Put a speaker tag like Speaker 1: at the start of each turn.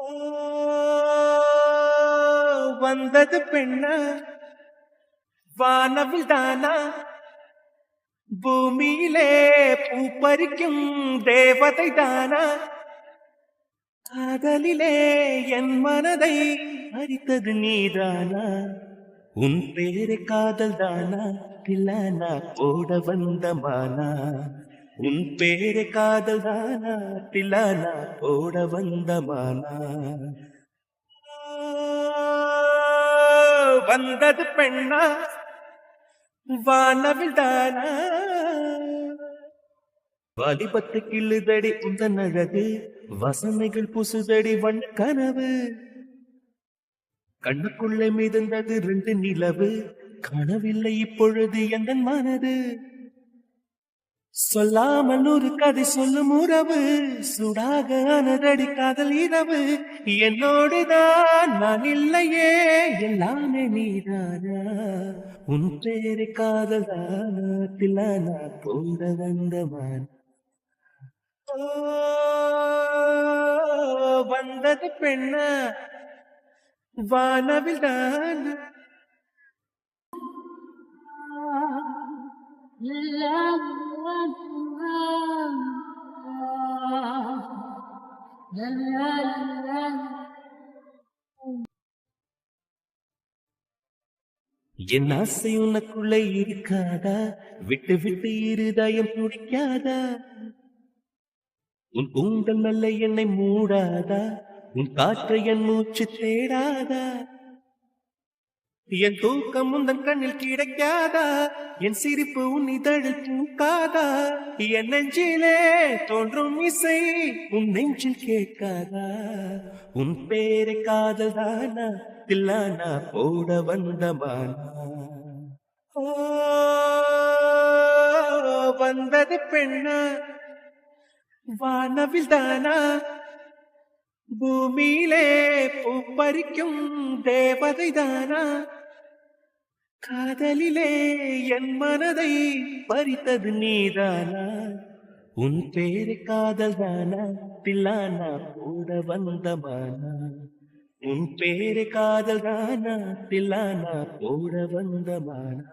Speaker 1: ஓ, வந்தது பெண்ணா வானவில் தானா பூமியிலே பூ பறிக்கும் தேவதை தானா காதலிலே என் மனதை அரித்தது நீதானா உன் பேரு காதல் தானா தில்லானா போட வந்த மானா உன் பேரு காதல் தானா தில்லானா போட வந்த மானா வந்தது பெண்ணா வானவில் தானா வாலிபத்து கிள்ளுதடி உந்தன் அழகு வசனைகள் புசுதடி வண்ண கனவு கண்ணுக்குள்ளே மிதந்தது 2 நிலவு கனவில்லை இப்பொழுது எந்த மனது சொல்லாமல் ஒரு கதை சொல்லும் உறவு சுடாக ஆனதடி காதல் இரவு என்னோடுதான் நான் இல்லையே எல்லாமே நீதானா உன் பேரு காதல் தானா தில்லானா போட வந்தவன் வந்தது பெண்ண வானவில் தான் என் ஆசை உனக்குள்ள இருக்காதா விட்டு விட்டு இருதயம் துடிக்காதா உன் கூந்தல் நல்ல என்னை மூடாதா உன் காற்றை என் மூச்சு தேடாதா என் தூக்கம் உந்தன் கண்ணில் கிடைக்காதா என் சிரிப்பு உன் இதழில் பூக்காதா என் நெஞ்சிலே தோன்றும் இசை உன் நெஞ்சில் கேட்காதா உன் பேரை காதல் தானா தில்லானா போட வந்தமானா வந்தது பெண்ணா வானவில் தானா பூமியிலே பூ பறிக்கும் தேவதை தானா காதலிலே என் மனதை பறித்தது நீதானா உன் பேரு காதல் தானா தில்லானா போட வந்தமானா உன் பேரு காதல் தானா தில்லானா போட வந்தமானா